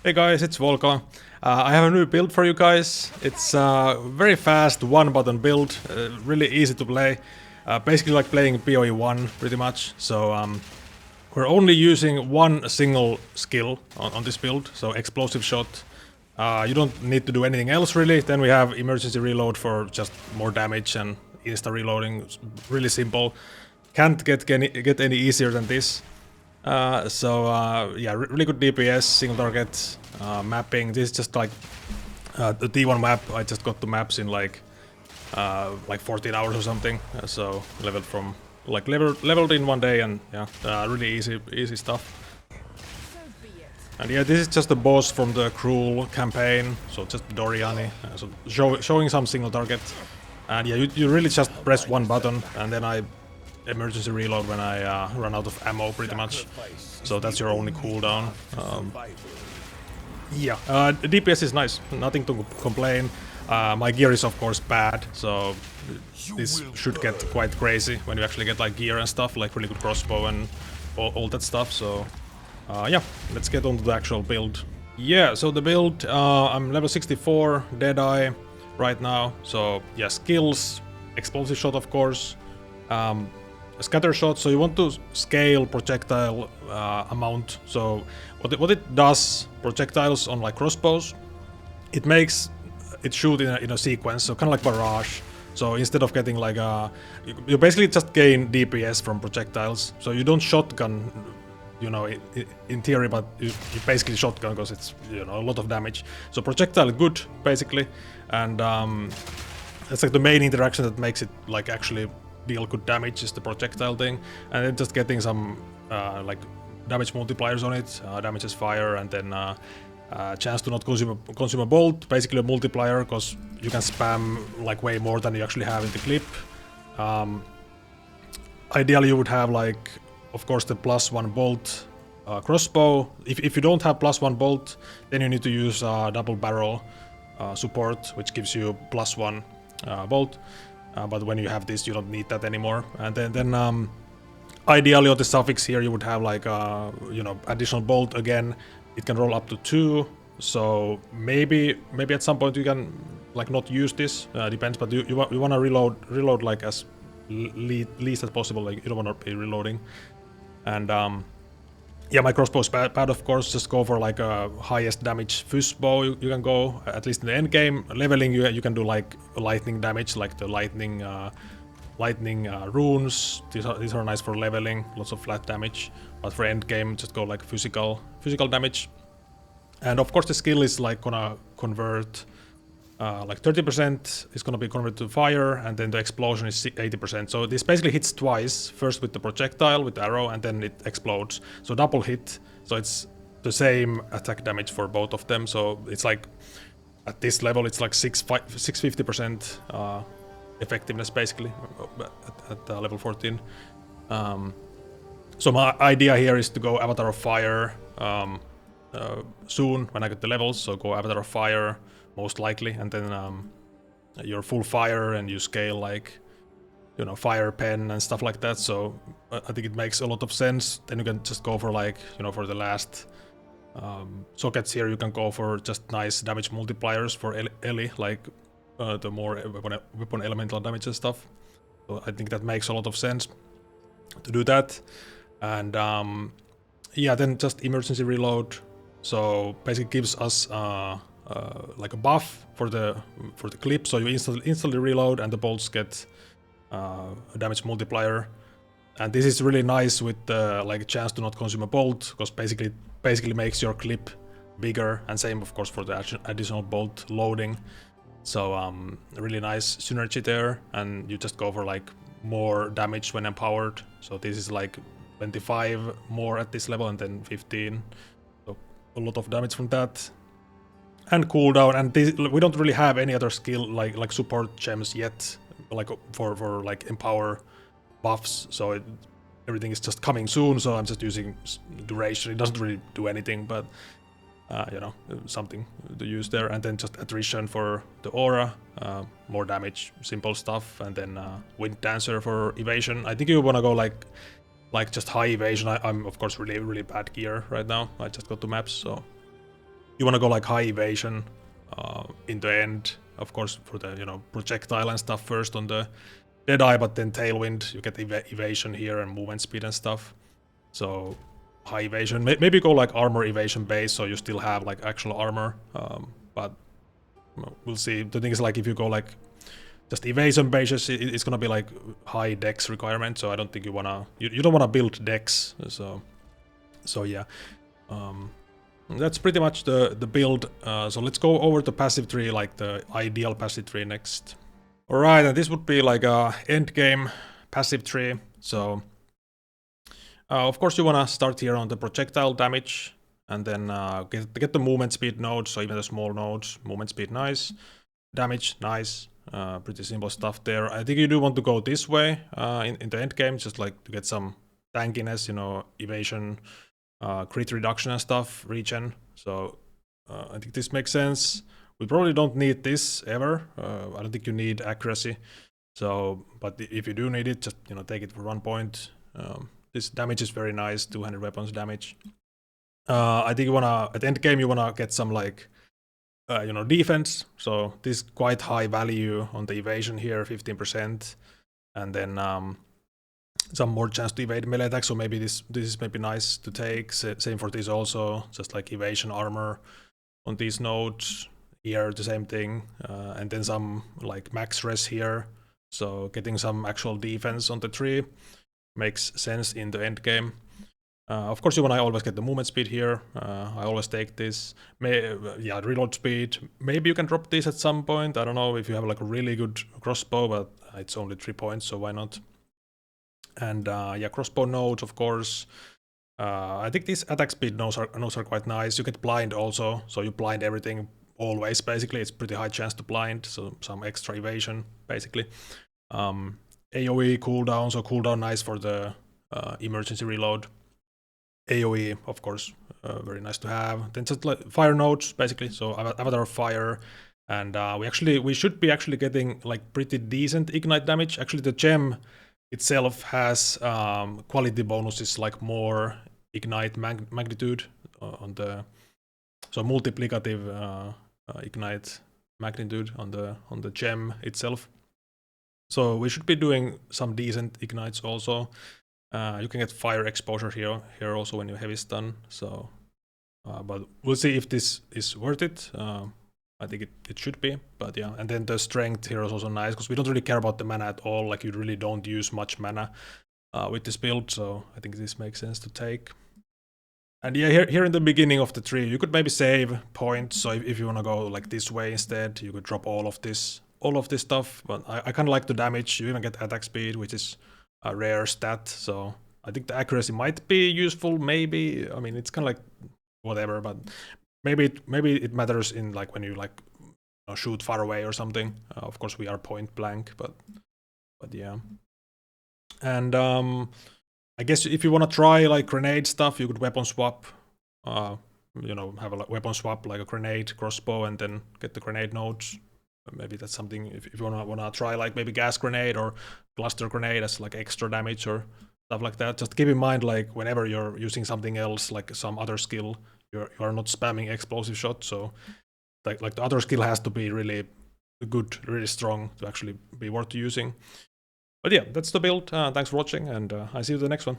Hey guys, it's Volka. I have a new build for you guys. It's a very fast one-button build, really easy to play. Basically like playing PoE 1 pretty much. So we're only using one single skill on this build, so explosive shot. You don't need to do anything else really. Then we have emergency reload for just more damage and insta reloading. It's really simple. Can't get any easier than this. Yeah, really good DPS, single target mapping. This is just like the T1 map. I just got the maps in like 14 hours or something. So leveled in one day, and yeah, really easy stuff. And yeah, this is just the boss from the Cruel campaign. So just Doriani. So showing some single target. And yeah, you really just press one button, and then I emergency reload when I run out of ammo pretty much. So that's your only cooldown. The DPS is nice, nothing to complain. My gear is of course bad, so this should get quite crazy when you actually get like gear and stuff, like really good crossbow and all that stuff. So yeah, let's get on to the actual build. Yeah, so the build, I'm level 64, Deadeye right now. So yeah, skills, explosive shot of course. Scattershot, so you want to scale projectile amount. So what it does, projectiles on like crossbows, it makes it shoot in a sequence, so kind of like barrage. So instead of getting like you basically just gain DPS from projectiles. So you don't shotgun, you know, in theory, but you basically shotgun because it's, you know, a lot of damage. So projectile good basically, and that's like the main interaction that makes it like actually deal good damage is the projectile thing, and then just getting some like damage multipliers on it, damages fire, and then chance to not consume a bolt, basically a multiplier, because you can spam like way more than you actually have in the clip. Ideally you would have like, of course, the +1 bolt crossbow. If you don't have +1 bolt, then you need to use double barrel support, which gives you +1 bolt. But when you have this, you don't need that anymore. And then ideally on the suffix here, you would have like you know, additional bolt again. It can roll up to 2. So maybe at some point you can like not use this. Depends. But you want to reload like as least as possible. Like you don't want to be reloading. And yeah, my crossbow is bad of course. Just go for like a highest damage fuse bow. You can go, at least in the end game. Leveling you can do like lightning damage, like the lightning runes. These are nice for leveling, lots of flat damage. But for end game, just go like physical damage. And of course the skill is like gonna convert like 30% is gonna be converted to fire, and then the explosion is 80%. So this basically hits twice, first with the projectile, with the arrow, and then it explodes. So double hit, so it's the same attack damage for both of them. So it's like, at this level, it's like 650% effectiveness basically, at level 14. So my idea here is to go Avatar of Fire soon when I get the levels, so go Avatar of Fire, most likely, and then you're full fire and you scale like, you know, fire pen and stuff like that. So I think it makes a lot of sense. Then you can just go for like, you know, for the last sockets here, you can go for just nice damage multipliers for Ellie, like the more weapon elemental damage and stuff. So I think that makes a lot of sense to do that. And yeah, then just emergency reload. So basically gives us like a buff for the clip, so you instantly reload and the bolts get a damage multiplier. And this is really nice with the like chance to not consume a bolt, because basically makes your clip bigger, and same of course for the additional bolt loading. So really nice synergy there, and you just go for like more damage when empowered. So this is like 25 more at this level, and then 15. So a lot of damage from that. And cooldown, and we don't really have any other skill like support gems yet, like for like empower buffs. So everything is just coming soon. So I'm just using duration. It doesn't really do anything, but you know, something to use there. And then just attrition for the aura, more damage, simple stuff. And then wind dancer for evasion. I think you wanna go like just high evasion. I'm of course really bad gear right now. I just got the maps, so you want to go like high evasion in the end, of course, for the, you know, projectile and stuff first on the Deadeye, but then Tailwind, you get evasion here and movement speed and stuff. So high evasion, maybe go like armor evasion base, so you still have like actual armor, but we'll see. The thing is, like, if you go like just evasion bases, it's gonna be like high dex requirement, so I don't think you wanna, you don't wanna build dex, so yeah. That's pretty much the build. So let's go over the passive tree, like the ideal passive tree next. Alright, and this would be like a end game passive tree. So of course you wanna start here on the projectile damage, and then get the movement speed nodes, so even the small nodes. Movement speed, nice. Damage, nice. Pretty simple stuff there. I think you do want to go this way in the end game, just like to get some tankiness, you know, evasion, crit reduction and stuff, regen. So I think this makes sense. We probably don't need this ever. I don't think you need accuracy. So, but if you do need it, just, you know, take it for 1 point. This damage is very nice, 200 weapons damage. I think you wanna, at the end game, you wanna get some like, you know, defense. So this quite high value on the evasion here, 15%, and then some more chance to evade melee attacks. So maybe this is maybe nice to take. Same for this also, just like evasion armor on these nodes. Here the same thing, and then some like max res here. So getting some actual defense on the tree makes sense in the end game. Of course, you want to always get the movement speed here. I always take this. Yeah, reload speed. Maybe you can drop this at some point. I don't know if you have like a really good crossbow, but it's only 3 points, so why not? And yeah, crossbow nodes, of course. I think these attack speed nodes are quite nice. You get blind also, so you blind everything always. Basically, it's pretty high chance to blind, so some extra evasion basically. AOE cooldown, so cooldown nice for the emergency reload. AOE, of course, very nice to have. Then just like fire nodes, basically. So avatar of fire, and we should be actually getting like pretty decent ignite damage. Actually, the gem itself has quality bonuses, like more ignite magnitude on the, so multiplicative ignite magnitude on the gem itself. So we should be doing some decent ignites also. You can get fire exposure here also when you heavy stun. So, but we'll see if this is worth it. I think it should be, but yeah. And then the strength here is also nice, because we don't really care about the mana at all. Like, you really don't use much mana with this build, so I think this makes sense to take. And yeah, here in the beginning of the tree, you could maybe save points. So if you want to go like this way instead, you could drop all of this stuff. But I kind of like the damage. You even get attack speed, which is a rare stat. So I think the accuracy might be useful. Maybe, I mean, it's kind of like whatever, but maybe it matters in like when you like, you know, shoot far away or something. Of course, we are point blank, but yeah. And I guess if you want to try like grenade stuff, you could weapon swap. You know, have a weapon swap, like a grenade crossbow, and then get the grenade nodes. Maybe that's something if you wanna try, like maybe gas grenade or cluster grenade as like extra damage or stuff like that. Just keep in mind, like whenever you're using something else, like some other skill, you are not spamming explosive shot. So like the other skill has to be really good, really strong to actually be worth using. But yeah, that's the build. Thanks for watching, and I see you in the next one.